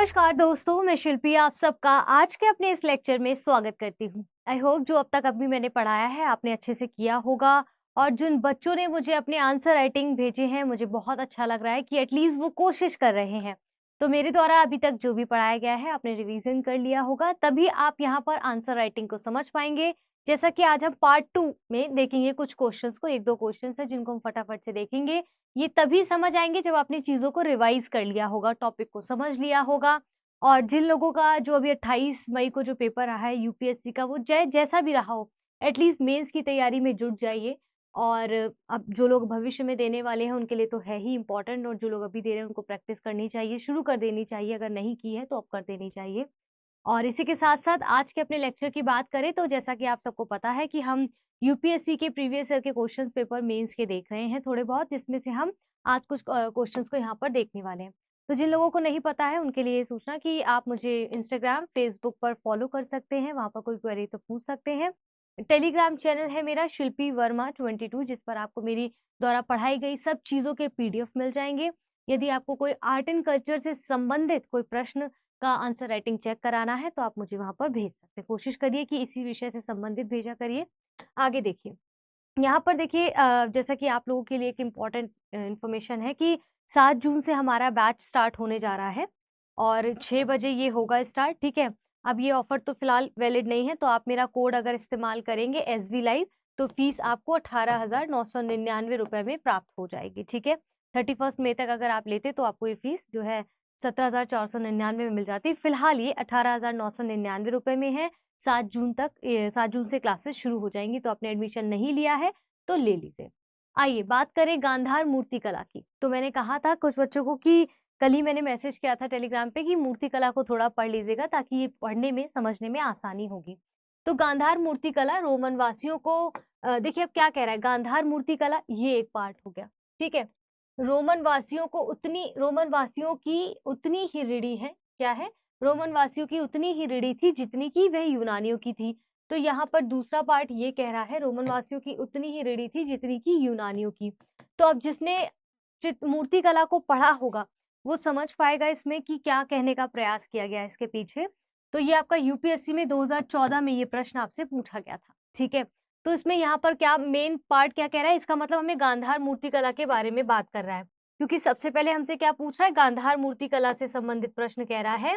नमस्कार दोस्तों, मैं शिल्पी आप सबका आज के अपने इस लेक्चर में स्वागत करती हूँ। आई होप जो अब तक अभी मैंने पढ़ाया है आपने अच्छे से किया होगा। और जिन बच्चों ने मुझे अपने आंसर राइटिंग भेजे हैं मुझे बहुत अच्छा लग रहा है कि एटलीस्ट वो कोशिश कर रहे हैं। तो मेरे द्वारा अभी तक जो भी पढ़ाया गया है आपने रिवीजन कर लिया होगा, तभी आप यहाँ पर आंसर राइटिंग को समझ पाएंगे। जैसा कि आज हम पार्ट 2 में देखेंगे कुछ क्वेश्चंस को, 1-2 क्वेश्चंस है जिनको हम फटाफट से देखेंगे। ये तभी समझ आएंगे जब आपने चीज़ों को रिवाइज कर लिया होगा, टॉपिक को समझ लिया होगा। और जिन लोगों का जो अभी 28 मई को जो पेपर रहा है यूपीएससी का, वो जैसा भी रहा हो, एटलीस्ट मेंस की तैयारी में जुट जाइए। और अब जो लोग भविष्य में देने वाले हैं उनके लिए तो है ही इम्पोर्टेंट, और जो लोग अभी दे रहे हैं उनको प्रैक्टिस करनी चाहिए, शुरू कर देनी चाहिए। अगर नहीं की है तो अब कर देनी चाहिए। और इसी के साथ-साथ आज के अपने लेक्चर की बात करें तो जैसा कि आप सबको पता है कि हम यूपीएससी के प्रीवियस ईयर के क्वेश्चंस पेपर मेंस के देख रहे हैं थोड़े बहुत, जिसमें से हम आज कुछ क्वेश्चंस को यहाँ पर देखने वाले हैं। तो जिन लोगों को नहीं पता है उनके लिए सूचना कि आप मुझे इंस्टाग्राम, फेसबुक पर फॉलो कर सकते हैं, वहाँ पर कोई क्वेरी तो पूछ सकते हैं। टेलीग्राम चैनल है मेरा शिल्पी वर्मा 22, जिस पर आपको मेरी द्वारा पढ़ाई गई सब चीज़ों के पीडीएफ मिल जाएँगे। यदि आपको कोई आर्ट एंड कल्चर से संबंधित कोई प्रश्न का आंसर राइटिंग चेक कराना है तो आप मुझे वहाँ पर भेज सकते हैं। कोशिश करिए कि इसी विषय से संबंधित भेजा करिए। आगे देखिए, यहाँ पर देखिए जैसा कि आप लोगों के लिए एक इम्पॉर्टेंट इन्फॉर्मेशन है कि 7 जून से हमारा बैच स्टार्ट होने जा रहा है और 6 बजे ये होगा स्टार्ट, ठीक है। अब ये ऑफर तो फिलहाल वैलिड नहीं है, तो आप मेरा कोड अगर इस्तेमाल करेंगे एसवी लाइव तो फीस आपको 18,999 रुपए में प्राप्त हो जाएगी, ठीक है। 31 मई तक अगर आप लेते तो आपको ये फीस जो है 17,499 में मिल जाती। फिलहाल ये 18,999 रुपए में है। 7 जून तक 7 जून से क्लासेस शुरू हो जाएंगी, तो आपने एडमिशन नहीं लिया है तो ले लीजिए। आइए बात करें गांधार मूर्तिकला की। तो मैंने कहा था कुछ बच्चों को कि कल ही मैंने मैसेज किया था टेलीग्राम पे कि मूर्तिकला को थोड़ा पढ़ लीजिएगा ताकि ये पढ़ने में समझने में आसानी होगी। तो गांधार मूर्तिकला रोमन वासियों को देखिए अब क्या कह रहा है, गांधार मूर्तिकला ये एक पार्ट हो गया, ठीक है। रोमन वासियों की उतनी ही ऋणी है, क्या है, रोमन वासियों की उतनी ही ऋणी थी जितनी की वह यूनानियों की थी। तो यहाँ पर दूसरा पार्ट ये कह रहा है रोमन वासियों की उतनी ही ऋणी थी जितनी की यूनानियों की। तो अब जिसने मूर्ति कला को पढ़ा होगा वो समझ पाएगा इसमें कि क्या कहने का प्रयास किया गया है इसके पीछे। तो ये आपका यूपीएससी में 2014 में ये प्रश्न आपसे पूछा गया था, ठीक है। तो इसमें यहाँ पर क्या मेन पार्ट क्या कह रहा है, इसका मतलब हमें गांधार मूर्ति कला के बारे में बात कर रहा है, क्योंकि सबसे पहले हमसे क्या पूछ रहा है, गांधार मूर्ति कला से संबंधित प्रश्न कह रहा है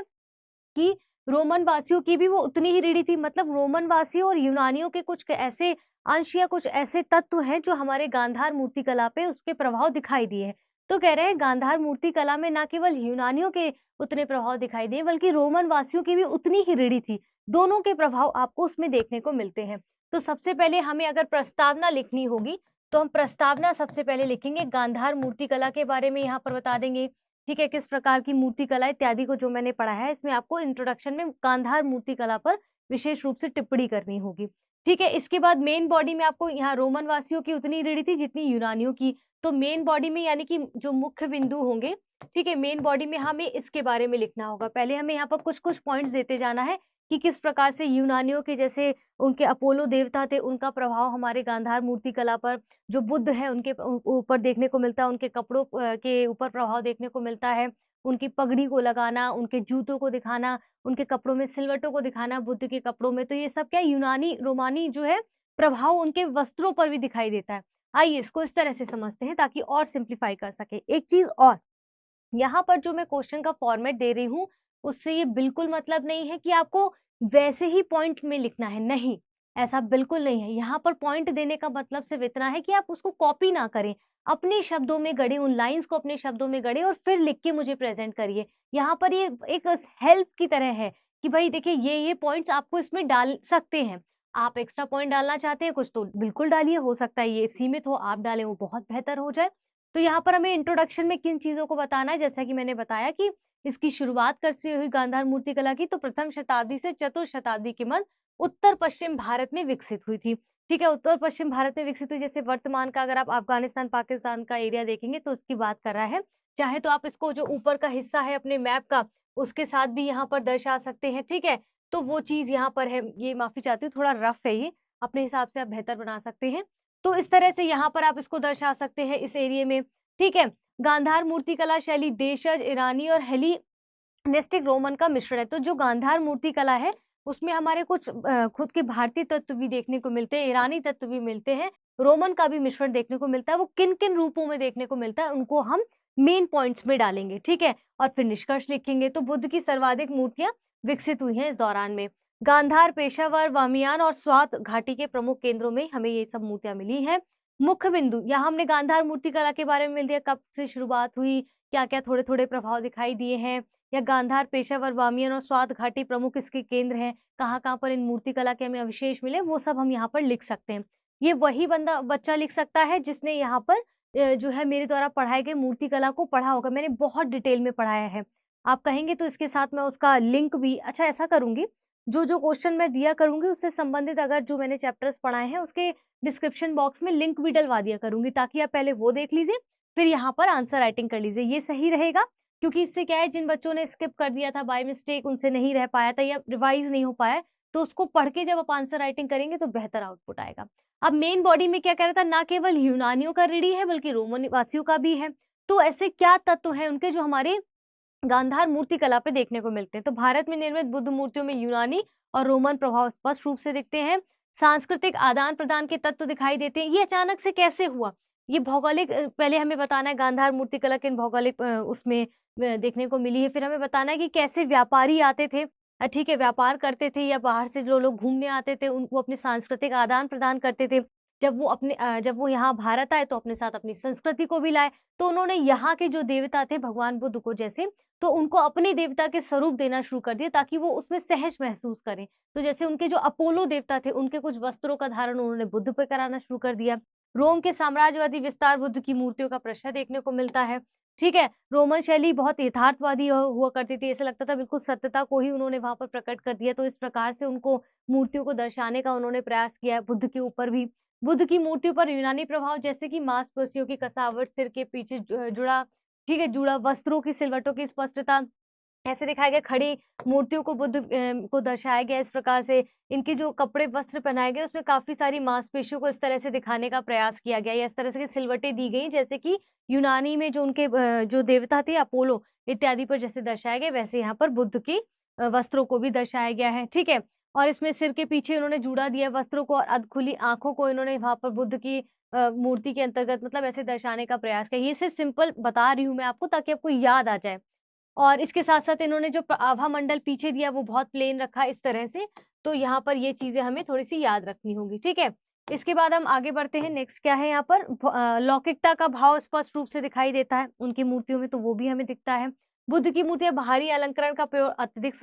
कि रोमन वासियों की भी वो उतनी ही रीढ़ी थी। मतलब रोमन वासियों और यूनानियों के कुछ ऐसे अंश या कुछ ऐसे तत्व हैं जो हमारे गांधार मूर्ति कला पे उसके प्रभाव दिखाई दिए हैं। तो कह रहे हैं गांधार मूर्ति कला में ना केवल यूनानियों के उतने प्रभाव दिखाई दिए बल्कि रोमन वासियों की भी उतनी ही रीढ़ी थी। दोनों के प्रभाव आपको उसमें देखने को मिलते हैं। तो सबसे पहले हमें अगर प्रस्तावना लिखनी होगी तो हम प्रस्तावना सबसे पहले लिखेंगे, गांधार मूर्ति कला के बारे में यहाँ पर बता देंगे, ठीक है, किस प्रकार की मूर्ति कला इत्यादि को जो मैंने पढ़ा है इसमें आपको इंट्रोडक्शन में गांधार मूर्ति कला पर विशेष रूप से टिप्पणी करनी होगी, ठीक है। इसके बाद मेन बॉडी में आपको यहाँ रोमन वासियों की उतनी रीढ़ी थी जितनी यूनानियों की। तो मेन बॉडी में यानी कि जो मुख्य बिंदु होंगे, ठीक है, मेन बॉडी में हमें इसके बारे में लिखना होगा। पहले हमें यहाँ पर कुछ कुछ पॉइंट्स देते जाना है कि किस प्रकार से यूनानियों के जैसे उनके अपोलो देवता थे उनका प्रभाव हमारे गांधार मूर्ति कला पर, जो बुद्ध है उनके ऊपर देखने को मिलता है, उनके कपड़ों के ऊपर प्रभाव देखने को मिलता है, उनकी पगड़ी को लगाना, उनके जूतों को दिखाना, उनके कपड़ों में सिलवटों को दिखाना बुद्ध के कपड़ों में। तो ये सब क्या यूनानी रोमानी जो है प्रभाव उनके वस्त्रों पर भी दिखाई देता है। आइए इसको इस तरह से समझते हैं ताकि और सिंप्लीफाई कर सके। एक चीज और, यहाँ पर जो मैं क्वेश्चन का फॉर्मेट दे रही हूँ उससे ये बिल्कुल मतलब नहीं है कि आपको वैसे ही पॉइंट में लिखना है, नहीं, ऐसा बिल्कुल नहीं है। यहाँ पर पॉइंट देने का मतलब सिर्फ इतना है कि आप उसको कॉपी ना करें, अपने शब्दों में गढ़े, उन लाइंस को अपने शब्दों में गढ़े और फिर लिख के मुझे प्रेजेंट करिए। यहाँ पर ये एक हेल्प की तरह है कि भाई देखिए ये पॉइंट्स आपको इसमें डाल सकते हैं। आप एक्स्ट्रा पॉइंट डालना चाहते हैं कुछ तो बिल्कुल डालिए, हो सकता है ये सीमित हो, आप डालें वो बहुत बेहतर हो जाए। तो यहाँ पर हमें इंट्रोडक्शन में किन चीजों को बताना है, जैसा कि मैंने बताया कि इसकी शुरुआत करती हुई गांधार मूर्ति कला की तो प्रथम शताब्दी से चतुर्थ शताब्दी के मध्य उत्तर पश्चिम भारत में विकसित हुई थी, ठीक है। उत्तर पश्चिम भारत में विकसित हुई, जैसे वर्तमान का अगर आप अफगानिस्तान पाकिस्तान का एरिया देखेंगे तो उसकी बात कर रहा है। चाहे तो आप इसको जो ऊपर का हिस्सा है अपने मैप का उसके साथ भी यहाँ पर दर्शा सकते हैं, ठीक है। तो वो चीज यहाँ पर है, ये माफी चाहती हूँ थोड़ा रफ है, ये अपने हिसाब से आप बेहतर बना सकते हैं। तो इस तरह से यहाँ पर आप इसको दर्शा सकते हैं इस एरिया में, ठीक है। गांधार मूर्ति कला शैली देशज, ईरानी और नेस्टिक रोमन का मिश्रण है। तो जो गांधार मूर्ति कला है उसमें हमारे कुछ खुद के भारतीय तत्व भी देखने को मिलते हैं, ईरानी तत्व भी मिलते हैं, रोमन का भी मिश्रण देखने को मिलता है। वो किन किन रूपों में देखने को मिलता है उनको हम मेन पॉइंट्स में डालेंगे, ठीक है, और फिर निष्कर्ष लिखेंगे। तो बुद्ध की सर्वाधिक मूर्तियां विकसित हुई हैं इस दौरान में। गांधार, पेशावर, बामियान और स्वात घाटी के प्रमुख केंद्रों में हमें ये सब मूर्तियां मिली हैं। मुख्य बिंदु, यहाँ हमने गांधार मूर्ति कला के बारे में मिल दिया, कब से शुरुआत हुई, क्या क्या थोड़े थोड़े प्रभाव दिखाई दिए हैं, या गांधार, पेशावर, बामियान और स्वात घाटी प्रमुख इसके केंद्र हैं, कहाँ कहाँ पर इन मूर्ति कला के हमें अवशेष मिले, वो सब हम यहाँ पर लिख सकते हैं। ये वही बच्चा लिख सकता है जिसने यहाँ पर जो है मेरे द्वारा पढ़ाए गए मूर्ति कला को पढ़ा होगा। मैंने बहुत डिटेल में पढ़ाया है। आप कहेंगे तो इसके साथ मैं उसका लिंक भी, अच्छा ऐसा करूंगी, जो जो क्वेश्चन मैं दिया करूंगी उससे संबंधित अगर जो मैंने चैप्टर्स पढ़ाए हैं उसके डिस्क्रिप्शन बॉक्स में लिंक भी डलवा दिया करूंगी, ताकि आप पहले वो देख लीजिए फिर यहाँ पर आंसर राइटिंग कर लीजिए। ये सही रहेगा, क्योंकि इससे क्या है, जिन बच्चों ने स्किप कर दिया था बाय मिस्टेक, उनसे नहीं रह पाया था या रिवाइज नहीं हो पाया, तो उसको पढ़ के जब आप आंसर राइटिंग करेंगे तो बेहतर आउटपुट आएगा। अब मेन बॉडी में क्या कह रहा था, ना केवल यूनानियों का ऋणी है बल्कि रोमन वासियों का भी है। तो ऐसे क्या तत्व हैं उनके जो हमारे गांधार मूर्ति कला पे देखने को मिलते हैं। तो भारत में निर्मित बुद्ध मूर्तियों में यूनानी और रोमन प्रभाव स्पष्ट रूप से दिखते हैं। सांस्कृतिक आदान प्रदान के तत्व दिखाई देते हैं। ये अचानक से कैसे हुआ, ये भौगोलिक पहले हमें बताना है, गांधार मूर्ति कला किन भौगोलिक उसमें देखने को मिली है। फिर हमें बताना है कि कैसे व्यापारी आते थे, ठीक है, व्यापार करते थे, या बाहर से जो लोग घूमने आते थे उनको अपने सांस्कृतिक आदान प्रदान करते थे। जब वो यहाँ भारत आए तो अपने साथ अपनी संस्कृति को भी लाए। तो उन्होंने यहाँ के जो देवता थे भगवान बुद्ध को जैसे, तो उनको अपने देवता के स्वरूप देना शुरू कर दिया ताकि वो उसमें सहज महसूस करें। तो जैसे उनके जो अपोलो देवता थे उनके कुछ वस्त्रों का धारण उन्होंने बुद्ध पे कराना शुरू कर दिया। रोम के साम्राज्यवादी विस्तार बुद्ध की मूर्तियों का प्रश्न देखने को मिलता है, ठीक है। रोमन शैली बहुत यथार्थवादी हुआ करती थी, ऐसा लगता था बिल्कुल सत्यता को ही उन्होंने वहां पर प्रकट कर दिया। तो इस प्रकार से उनको मूर्तियों को दर्शाने का उन्होंने प्रयास किया। बुद्ध के ऊपर भी, बुद्ध की मूर्तियों पर यूनानी प्रभाव जैसे कि मांसपेशियों की कसावट, सिर के पीछे जुड़ा, ठीक है, जुड़ा वस्त्रों की सिलवटों की स्पष्टता, ऐसे दिखाया गया। खड़ी मूर्तियों को बुद्ध को दर्शाया गया इस प्रकार से। इनके जो कपड़े वस्त्र पहनाए गए उसमें काफी सारी मांसपेशियों को इस तरह से दिखाने का प्रयास किया गया, या इस तरह से सिलवटें दी गई जैसे कि यूनानी में जो उनके जो देवता थे अपोलो इत्यादि पर जैसे दर्शाया गया, वैसे यहाँ पर बुद्ध के वस्त्रों को भी दर्शाया गया है, ठीक है। और इसमें सिर के पीछे इन्होंने जुड़ा दिया वस्त्रों को, और अधखुली आंखों को इन्होंने वहां पर बुद्ध की मूर्ति के अंतर्गत मतलब ऐसे दर्शाने का प्रयास किया। ये सिर्फ सिंपल बता रही हूँ मैं आपको ताकि आपको याद आ जाए। और इसके साथ साथ इन्होंने जो आभा मंडल पीछे दिया वो बहुत प्लेन रखा इस तरह से। तो यहाँ पर ये चीजें हमें थोड़ी सी याद रखनी होगी, ठीक है। इसके बाद हम आगे बढ़ते हैं। नेक्स्ट क्या है, यहाँ पर लौकिकता का भाव स्पष्ट रूप से दिखाई देता है उनकी मूर्तियों में, तो वो भी हमें दिखता है। बुद्ध की मूर्तियां बाहरी अलंकरण का प्रयोग अत्यधिक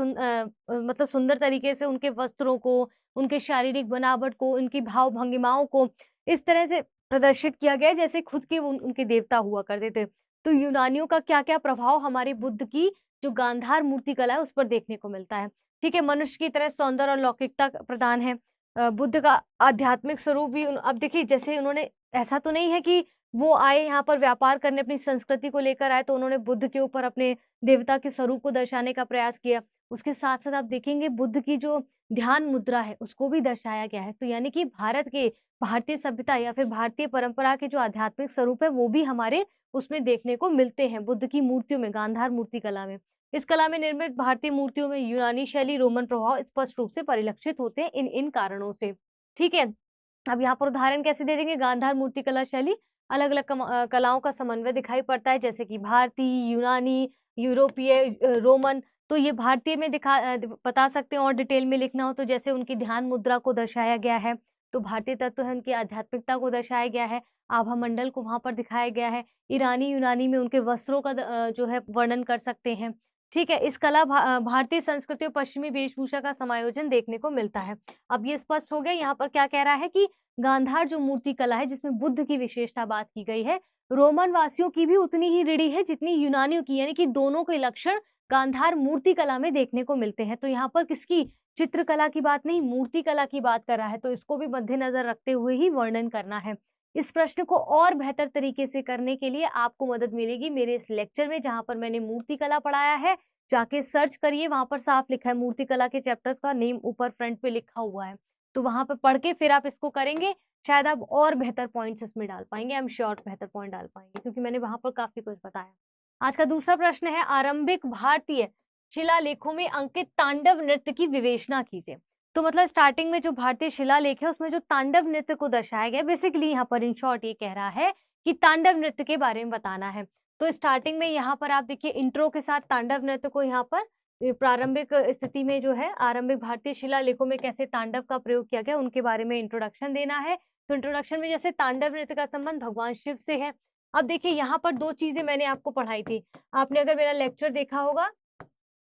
मतलब सुंदर तरीके से उनके वस्त्रों को, उनके शारीरिक बनावट को, उनकी भाव भंगिमाओं को इस तरह से प्रदर्शित किया गया जैसे खुद के उनके देवता हुआ करते थे। तो यूनानियों का क्या क्या प्रभाव हमारे बुद्ध की जो गांधार मूर्ति कला है उस पर देखने को मिलता है, ठीक है। मनुष्य की तरह सौंदर्य और लौकिकता प्रदान है। बुद्ध का आध्यात्मिक स्वरूप भी अब देखिए, जैसे उन्होंने, ऐसा तो नहीं है कि वो आए यहाँ पर व्यापार करने, अपनी संस्कृति को लेकर आए, तो उन्होंने बुद्ध के ऊपर अपने देवता के स्वरूप को दर्शाने का प्रयास किया। उसके साथ साथ आप देखेंगे बुद्ध की जो ध्यान मुद्रा है उसको भी दर्शाया गया है। तो यानी कि भारतीय सभ्यता या फिर भारतीय परंपरा के जो आध्यात्मिक स्वरूप है वो भी हमारे उसमें देखने को मिलते हैं बुद्ध की मूर्तियों में, गांधार मूर्ति कला में। इस कला में निर्मित भारतीय मूर्तियों में यूनानी शैली, रोमन प्रभाव स्पष्ट रूप से परिलक्षित होते हैं इन इन कारणों से, ठीक है। अब यहाँ पर उदाहरण कैसे दे देंगे, गांधार मूर्ति कला शैली अलग अलग कलाओं का समन्वय दिखाई पड़ता है, जैसे कि भारतीय, यूनानी, यूरोपीय, रोमन। तो ये भारतीय में बता सकते हैं और डिटेल में लिखना हो तो जैसे उनकी ध्यान मुद्रा को दर्शाया गया है, तो भारतीय तत्व है उनकी आध्यात्मिकता को दर्शाया गया है, आभा मंडल को वहां पर दिखाया गया है। ईरानी, यूनानी में उनके वस्त्रों का जो है वर्णन कर सकते हैं, ठीक है। इस कला भारतीय संस्कृति और पश्चिमी वेशभूषा का समायोजन देखने को मिलता है। अब ये स्पष्ट हो गया यहाँ पर क्या कह रहा है कि गांधार जो मूर्ति कला है जिसमें बुद्ध की विशेषता बात की गई है, रोमन वासियों की भी उतनी ही ऋणी है जितनी यूनानियों की, यानी कि दोनों के लक्षण गांधार मूर्ति कला में देखने को मिलते हैं। तो यहाँ पर किसकी चित्रकला की बात नहीं, मूर्ति कला की बात कर रहा है, तो इसको भी मद्देनजर रखते हुए ही वर्णन करना है। इस प्रश्न को और बेहतर तरीके से करने के लिए आपको मदद मिलेगी मेरे इस लेक्चर में, जहां पर मैंने मूर्ति कला पढ़ाया है। जाके सर्च करिए, वहां पर साफ लिखा है मूर्ति कला के चैप्टर्स का नेम ऊपर फ्रंट पे लिखा हुआ है, तो वहां पर पढ़ के फिर आप इसको करेंगे, शायद आप और बेहतर पॉइंट्स इसमें डाल पाएंगे। आई एम श्योर बेहतर पॉइंट डाल पाएंगे क्योंकि मैंने वहां पर काफी कुछ बताया। आज का दूसरा प्रश्न है, आरंभिक भारतीय शिलालेखों में अंकित तांडव नृत्य की विवेचना कीजिए। तो मतलब स्टार्टिंग में जो भारतीय शिलालेख है उसमें जो तांडव नृत्य को दर्शाया गया, बेसिकली यहाँ पर इन शॉर्ट ये कह रहा है कि तांडव नृत्य के बारे में बताना है। तो स्टार्टिंग में यहाँ पर आप देखिए इंट्रो के साथ तांडव नृत्य को यहाँ पर प्रारंभिक स्थिति में जो है आरंभिक भारतीय शिलालेखों में कैसे तांडव का प्रयोग किया गया उनके बारे में इंट्रोडक्शन देना है। तो इंट्रोडक्शन में जैसे तांडव नृत्य का संबंध भगवान शिव से है। अब देखिए यहाँ पर दो चीजें मैंने आपको पढ़ाई थी, आपने अगर मेरा लेक्चर देखा होगा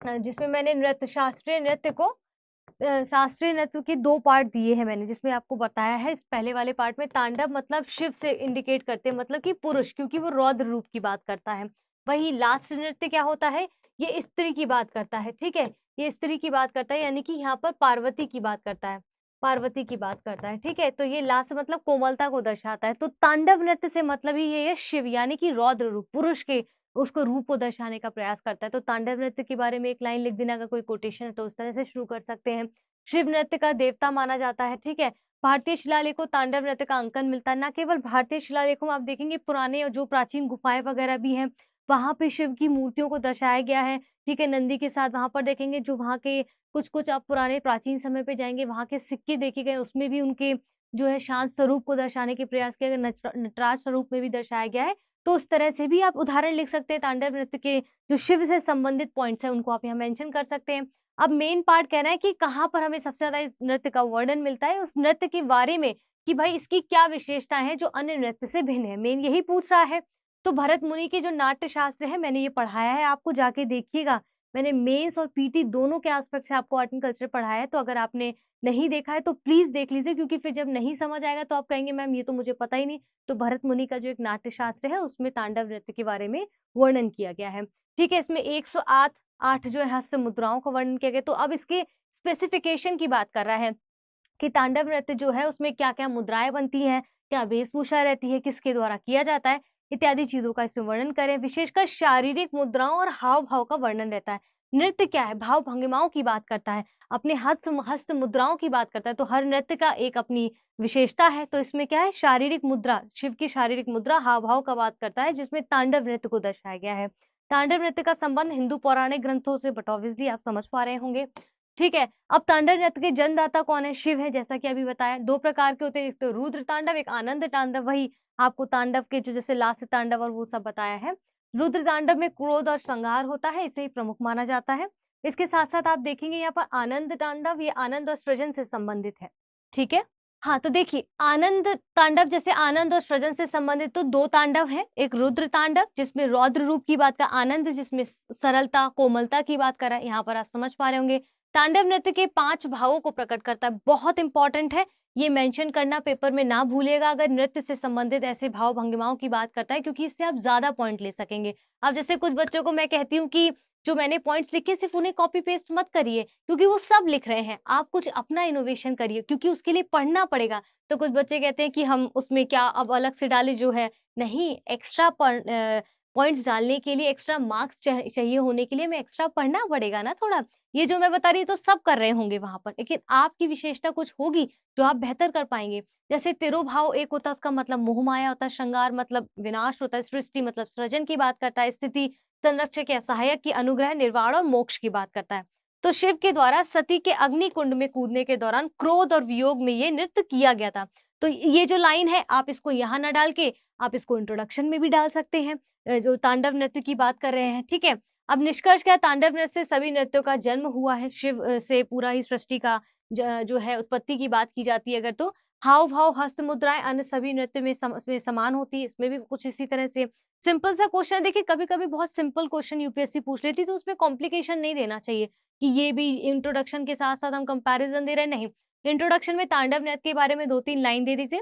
जिसमें मैंने शास्त्रीय नृत्य के दो पार्ट दिए हैं मैंने, जिसमें आपको बताया है इस पहले वाले पार्ट में तांडव मतलब शिव से इंडिकेट करते हैं, मतलब कि पुरुष, क्योंकि वो रौद्र रूप की बात करता है। वही लास्ट नृत्य क्या होता है, ये स्त्री की बात करता है, ठीक है, ये स्त्री की बात करता है, यानी कि यहाँ पर पार्वती की बात करता है, पार्वती की बात करता है, ठीक है। तो ये लास्ट मतलब कोमलता को दर्शाता है। तो तांडव नृत्य से मतलब ही ये है शिव, यानी कि रौद्र रूप, पुरुष के उसको रूप को दर्शाने का प्रयास करता है। तो तांडव नृत्य के बारे में एक लाइन लिख देना, अगर कोई कोटेशन है तो उस तरह से शुरू कर सकते हैं। शिव नृत्य का देवता माना जाता है, ठीक है। भारतीय शिलालेखों तांडव नृत्य का अंकन मिलता है। न केवल भारतीय शिलालेखों में आप देखेंगे पुराने और जो प्राचीन गुफाएं वगैरह भी हैं वहां पे शिव की मूर्तियों को दर्शाया गया है, ठीक है, नंदी के साथ। वहां पर देखेंगे जो वहां के कुछ आप पुराने प्राचीन समय पे जाएंगे, वहां के सिक्के देखे गए, उसमें भी उनके जो है शांत स्वरूप को दर्शाने के प्रयास किया गया, नटराज स्वरूप में भी दर्शाया गया है। तो उस तरह से भी आप उदाहरण लिख सकते हैं तांडव नृत्य के, जो शिव से संबंधित पॉइंट्स हैं उनको आप यहाँ मेंशन कर सकते हैं। अब मेन पार्ट कह रहा है कि कहाँ पर हमें सबसे ज्यादा इस नृत्य का वर्णन मिलता है, उस नृत्य के बारे में कि भाई इसकी क्या विशेषताएं हैं जो अन्य नृत्य से भिन्न है, मेन यही पूछ रहा है। तो भरत मुनि के जो नाट्य शास्त्र है मैंने ये पढ़ाया है, आपको जाके देखिएगा। मैंने मेंस और पीटी दोनों के एस्पेक्ट से आपको आर्ट एंड कल्चर पढ़ाया है, तो अगर आपने नहीं देखा है तो प्लीज देख लीजिए, क्योंकि फिर जब नहीं समझ आएगा तो आप कहेंगे मैम ये तो मुझे पता ही नहीं। तो भरत मुनि का जो एक नाट्य शास्त्र है उसमें तांडव नृत्य के बारे में वर्णन किया गया है, ठीक है। इसमें 108 जो है हस्त मुद्राओं का वर्णन किया गया। तो अब इसके स्पेसिफिकेशन की बात कर रहा है कि तांडव नृत्य जो है उसमें क्या क्या मुद्राएं बनती हैं, क्या वेशभूषा रहती है, किसके द्वारा किया जाता है, इत्यादि चीजों का इसमें वर्णन करें। विशेषकर शारीरिक मुद्राओं और हाव भाव का वर्णन रहता है। नृत्य क्या है, भाव भंगिमाओं की बात करता है, अपने हस्त मुद्राओं की बात करता है। तो हर नृत्य का एक अपनी विशेषता है। तो इसमें क्या है, शारीरिक मुद्रा, शिव की शारीरिक मुद्रा हाव भाव का बात करता है, जिसमें तांडव नृत्य को दर्शाया गया है। तांडव नृत्य का संबंध हिंदू पौराणिक ग्रंथों से, बट ऑब्वियसली आप समझ पा रहे होंगे, ठीक है। अब तांडव नृत्य के जन्मदाता कौन है, शिव है, जैसा कि अभी बताया। दो प्रकार के होते हैं, एक तो रुद्र तांडव, एक आनंद तांडव। वही आपको तांडव के जो जैसे लास्य तांडव और वो सब बताया है। रुद्र तांडव में क्रोध और श्रृंगार होता है, इसे ही प्रमुख माना जाता है। इसके साथ साथ आप देखेंगे यहाँ पर आनंद तांडव, ये आनंद और सृजन से संबंधित है, ठीक है। हाँ, तो देखिए आनंद तांडव जैसे आनंद और सृजन से संबंधित तो दो तांडव है, एक रुद्र तांडव जिसमें रौद्र रूप की बात का, आनंद जिसमें सरलता कोमलता की बात कर रहा है। यहाँ पर आप समझ पा रहे होंगे। तांडव नृत्य के 5 भावों को प्रकट करता है, बहुत इंपॉर्टेंट है, ये मेंशन करना पेपर में ना भूलिएगा अगर नृत्य से संबंधित ऐसे भाव भंगिमाओं की बात करता है, क्योंकि इससे आप ज्यादा पॉइंट ले सकेंगे। अब जैसे कुछ बच्चों को मैं कहती हूँ कि जो मैंने पॉइंट्स लिखे सिर्फ उन्हें कॉपी पेस्ट मत करिए, क्योंकि वो सब लिख रहे हैं, आप कुछ अपना इनोवेशन करिए, क्योंकि उसके लिए पढ़ना पड़ेगा। तो कुछ बच्चे कहते हैं कि हम उसमें क्या अब अलग से डाले, जो है नहीं, एक्स्ट्रा पॉइंट्स डालने के लिए, एक्स्ट्रा मार्क्स चाहिए होने के लिए हमें एक्स्ट्रा पढ़ना पड़ेगा ना थोड़ा। ये जो मैं बता रही हूँ तो सब कर रहे होंगे वहां पर, लेकिन आपकी विशेषता कुछ होगी जो आप बेहतर कर पाएंगे। जैसे तिरोभाव एक होता है, उसका मतलब मोह माया होता है, श्रृंगार मतलब विनाश होता है, सृष्टि मतलब सृजन की बात करता है, स्थिति संरक्षक या सहायक की अनुग्रह निर्वाण और मोक्ष की बात करता है। तो शिव के द्वारा सती के अग्नि कुंड में कूदने के दौरान क्रोध और वियोग में ये नृत्य किया गया था। तो ये जो लाइन है आप इसको यहाँ ना डाल के आप इसको इंट्रोडक्शन में भी डाल सकते हैं, जो तांडव नृत्य की बात कर रहे हैं, ठीक है। अब निष्कर्ष क्या है, तांडव नृत्य से सभी नृत्यों का जन्म हुआ है, शिव से पूरा ही सृष्टि का जो है उत्पत्ति की बात की जाती है अगर, तो हाव भाव हस्त मुद्राएं अन्य सभी नृत्य में समान होती है। इसमें भी कुछ इसी तरह से सिंपल सा क्वेश्चन, देखिए कभी कभी बहुत सिंपल क्वेश्चन यूपीएससी पूछ लेती, तो उसमें कॉम्प्लिकेशन नहीं देना चाहिए कि ये भी इंट्रोडक्शन के साथ साथ हम कंपैरिजन दे रहे हैं, नहीं। इंट्रोडक्शन में तांडव नृत्य के बारे में 2-3 लाइन दे दीजिए,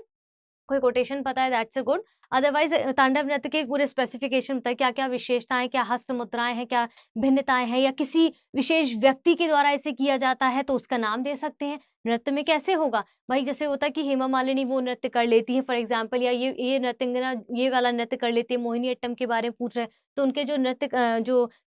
कोई कोटेशन पता है दैट्स अ गुड। अदरवाइज तांडव नृत्य के पूरे स्पेसिफिकेशन बताए, क्या क्या विशेषताएं, क्या हस्त मुद्राएं हैं, क्या भिन्नताएं हैं, या किसी विशेष व्यक्ति के द्वारा इसे किया जाता है तो उसका नाम दे सकते हैं। नृत्य में कैसे होगा भाई, जैसे होता है कि हेमा मालिनी वो नृत्य कर लेती है फॉर एग्जाम्पल, या ये नृत्यंगना ये वाला नृत्य कर लेती है, मोहिनी अट्टम के बारे में पूछ रहे हैं तो उनके जो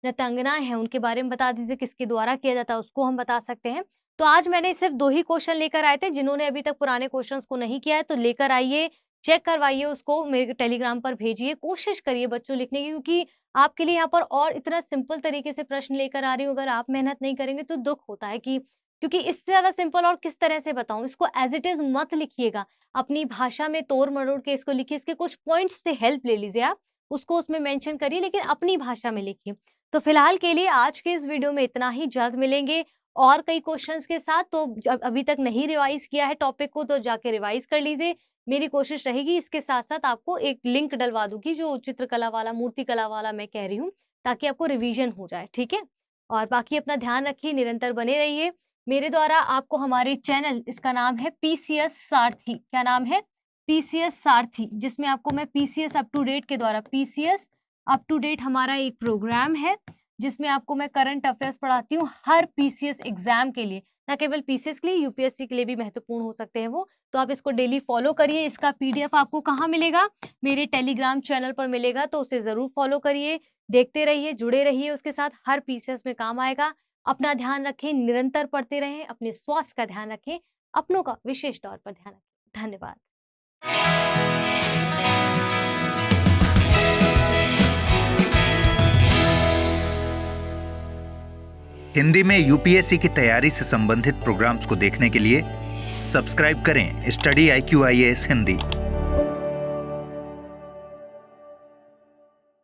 नृत्यांगनाएं हैं उनके बारे में बता दीजिए, किसके द्वारा किया जाता है उसको हम बता सकते हैं। तो आज मैंने सिर्फ 2 ही क्वेश्चन लेकर आए थे, जिन्होंने अभी तक पुराने क्वेश्चंस को नहीं किया है तो लेकर आइए, चेक करवाइए उसको, मेरे टेलीग्राम पर भेजिए, कोशिश करिए बच्चों लिखने की, क्योंकि आपके लिए यहाँ पर और इतना सिंपल तरीके से प्रश्न लेकर आ रही हूँ, अगर आप मेहनत नहीं करेंगे तो दुःख होता है कि क्योंकि इससे ज़्यादा सिंपल और किस तरह से बताऊँ, इसको एज़ इट इज़ मत लिखिएगा, अपनी भाषा में तोड़-मरोड़ के इसको लिखिए, इसके कुछ पॉइंट्स से हेल्प ले लीजिए आप, उसको उसमें मेंशन करिए लेकिन अपनी भाषा में लिखिए। तो फिलहाल के लिए आज के इस वीडियो में इतना ही, जल्द मिलेंगे और कई क्वेश्चंस के साथ। तो अभी तक नहीं रिवाइज किया है टॉपिक को तो जाके रिवाइज कर लीजिए। मेरी कोशिश रहेगी इसके साथ-साथ आपको एक लिंक डलवा दूँगी जो चित्रकला वाला, मूर्तिकला वाला मैं कह रही हूँ, ताकि आपको रिवीजन हो जाए, ठीक है? और बाकी अपना ध्यान रखिए, निरंतर बने रहिए। मेरे द्वारा आपको हमारे चैनल, इसका नाम है पीसीएस सारथी। क्या नाम है? पीसीएस सारथी, जिसमें आपको मैं पीसीएस अप टू डेट के द्वारा, पीसीएस अप टू डेट हमारा एक प्रोग्राम है, जिसमें आपको मैं करंट अफेयर्स पढ़ाती हूँ हर पीसीएस एग्जाम के लिए, ना केवल पीसीएस के लिए, यूपीएससी के लिए भी महत्वपूर्ण हो सकते हैं वो। तो आप इसको डेली फॉलो करिए। इसका पीडीएफ आपको कहाँ मिलेगा? मेरे टेलीग्राम चैनल पर मिलेगा, तो उसे ज़रूर फॉलो करिए, देखते रहिए, जुड़े रहिए उसके साथ, हर पीसीएस में काम आएगा। अपना ध्यान रखें, निरंतर पढ़ते रहें, अपने स्वास्थ्य का ध्यान रखें, अपनों का विशेष तौर पर ध्यान रखें। धन्यवाद। हिंदी में यूपीएससी की तैयारी से संबंधित प्रोग्राम्स को देखने के लिए सब्सक्राइब करें स्टडी IQ IAS हिंदी।